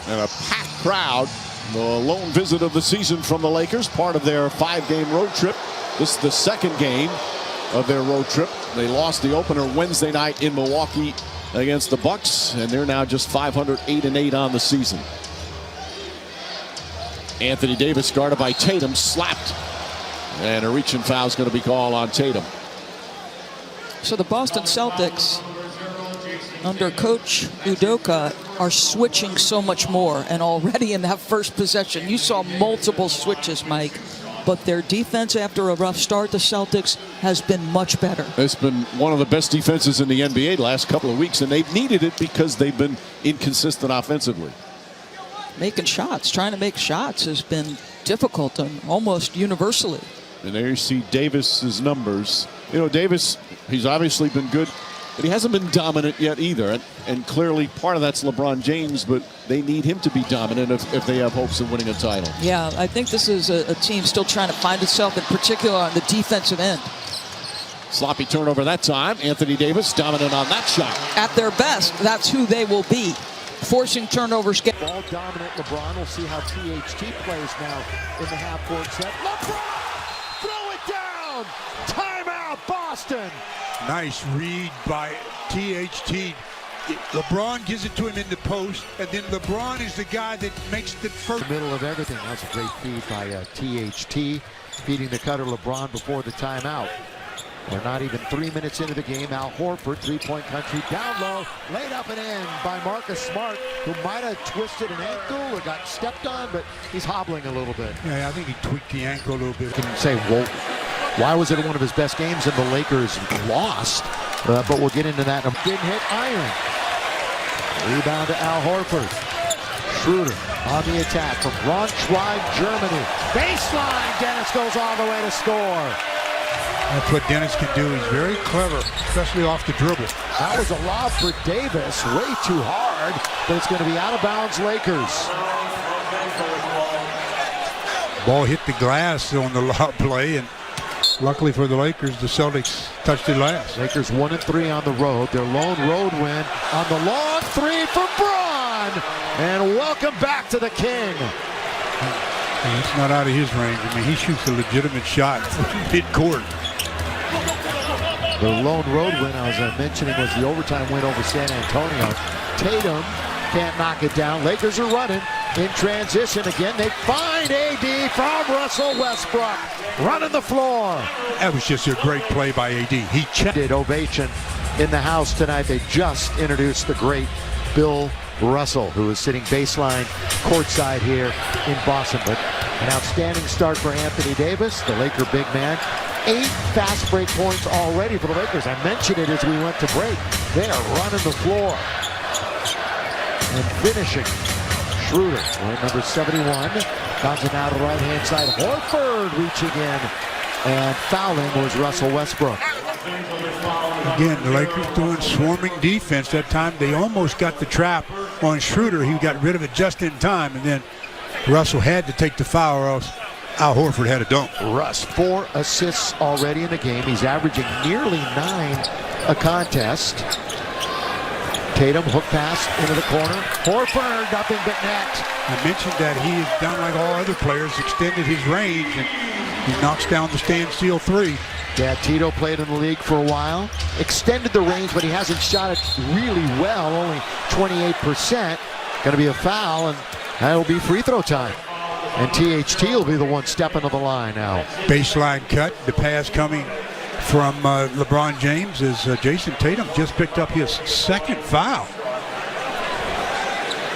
And a packed crowd. The lone visit of the season from the Lakers, part of their 5-game road trip. This is the second game of their road trip. They lost the opener Wednesday night in Milwaukee against the Bucks, and they're now just 508-8 on the season. Anthony Davis, guarded by Tatum, slapped. And a reaching foul is going to be called on Tatum. So the Boston Celtics, under Coach Udoka, are switching so much more. And already in that first possession, you saw multiple switches, Mike. But their defense after a rough start, the Celtics, has been much better. It's been one of the best defenses in the NBA the last couple of weeks, and they've needed it because they've been inconsistent offensively. Making shots, trying to make shots has been difficult and almost universally. And there you see Davis's numbers. You know, Davis, he's obviously been good, but he hasn't been dominant yet either. And clearly part of that's LeBron James, but they need him to be dominant if they have hopes of winning a title. Yeah, I think this is a team still trying to find itself, in particular on the defensive end. Sloppy turnover that time. Anthony Davis dominant on that shot. At their best, that's who they will be. Forcing turnovers. Ball dominant LeBron. We'll see how THT plays now in the half-court set. LeBron! Throw it down! Timeout, Boston! Nice read by THT. LeBron gives it to him in the post, and then LeBron is the guy that makes the first. Middle of everything. That was a great feed by THT. Feeding the cutter LeBron before the timeout. We're not even 3 minutes into the game. Al Horford, three-point country, down low, laid up and in by Marcus Smart, who might have twisted an ankle or got stepped on, but he's hobbling a little bit. Yeah, I think he tweaked the ankle a little bit. You can say, well, why was it one of his best games and the Lakers lost? But we'll get into that. Didn't hit iron. Rebound to Al Horford. Schroeder on the attack from Braunschweig, Germany. Baseline, Dennis goes all the way to score. That's what Dennis can do. He's very clever, especially off the dribble. That was a lob for Davis, way too hard, but it's going to be out of bounds, Lakers. Ball hit the glass on the lob play, and luckily for the Lakers, the Celtics touched it last. Lakers 1-3 on the road. Their lone road win on the long three from Braun. And welcome back to the King. And it's not out of his range. I mean, he shoots a legitimate shot mid-court. The lone road win, as I mentioned, was the overtime win over San Antonio. Tatum can't knock it down. Lakers are running in transition again. They find AD from Russell Westbrook running the floor. That was just a great play by AD. He checked it. Ovation in the house tonight. They just introduced the great Bill Russell, who is sitting baseline courtside here in Boston. But an outstanding start for Anthony Davis, the Laker big man. 8 fast break points already for the Lakers. I mentioned it as we went to break. They are running the floor and finishing. Schroeder, wearing number 71, bouncing out of the right-hand side. Horford reaching in, and fouling was Russell Westbrook. Again, the Lakers doing swarming defense. That time they almost got the trap on Schroeder. He got rid of it just in time, and then Russell had to take the foul, or else Al Horford had a dunk. Russ, 4 assists already in the game. He's averaging nearly 9 a contest. Tatum, hook pass into the corner. Horford, nothing but net. I mentioned that he has done like all other players, extended his range, and he knocks down the standstill three. Yeah, Tito played in the league for a while. Extended the range, but he hasn't shot it really well, only 28%. Going to be a foul, and that'll be free throw time. And THT will be the one stepping to the line now. Baseline cut, the pass coming from LeBron James as Jason Tatum just picked up his second foul.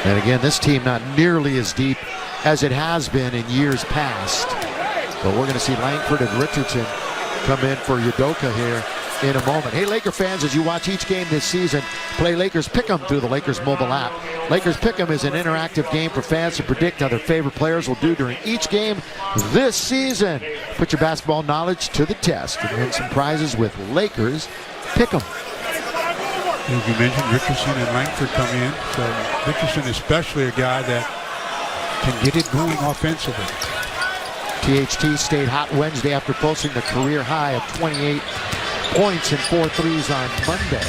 And again, this team not nearly as deep as it has been in years past. But we're going to see Langford and Richardson come in for Udoka here in a moment. Hey, Laker fans, as you watch each game this season, play Lakers Pick'em through the Lakers mobile app. Lakers Pick'em is an interactive game for fans to predict how their favorite players will do during each game this season. Put your basketball knowledge to the test and win some prizes with Lakers Pick'em. As you mentioned, Richardson and Langford come in. So Richardson especially a guy that can get it going offensively. THT stayed hot Wednesday after posting the career high of 28 points and 4 threes on Monday.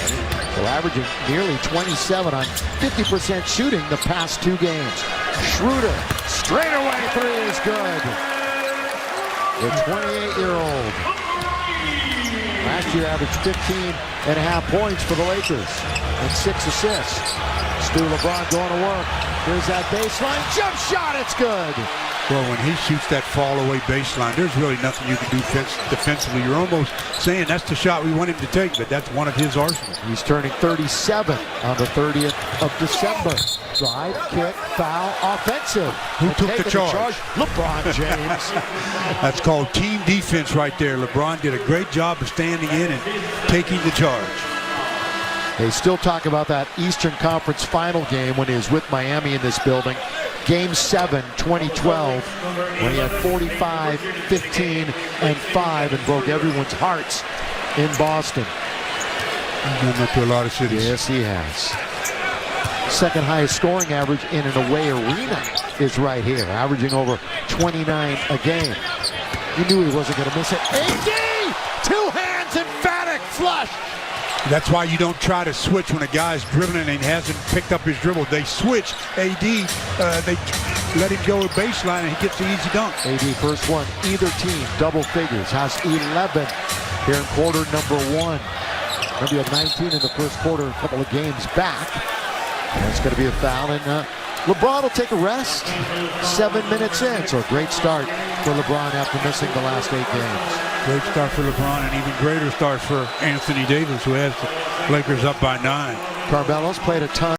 Well, averaging nearly 27 on 50% shooting the past 2 games. Schroeder, straightaway three is good. The 28-year-old. Last year averaged 15.5 points for the Lakers and 6 assists. Stu LeBron going to work. Here's that baseline jump shot. It's good. Well, when he shoots that fall-away baseline, there's really nothing you can do defensively. You're almost saying that's the shot we want him to take, but that's one of his arsenals. He's turning 37 on the 30th of December. Drive, kick, foul, offensive. Who And took the taking charge? LeBron James. That's called team defense right there. LeBron did a great job of standing in and taking the charge. They still talk about that Eastern Conference final game when he was with Miami in this building. Game 7, 2012, when he had 45, 15, and 5 and broke everyone's hearts in Boston. He's done that to a lot of cities. Yes, he has. Second highest scoring average in an away arena is right here, averaging over 29 a game. You knew he wasn't going to miss it. AD! 2 hands, emphatic flush. That's why you don't try to switch when a guy's dribbling and hasn't picked up his dribble. They switch. AD, they let him go to baseline and he gets the easy dunk. AD first one, either team, double figures, has 11 here in quarter number 1. Remember, he had 19 in the first quarter, a couple of games back. And it's going to be a foul, and LeBron will take a rest 7 minutes in. So a great start for LeBron after missing the last 8 games. Great start for LeBron, and even greater start for Anthony Davis, who has the Lakers up by 9. Carmelo's played a ton.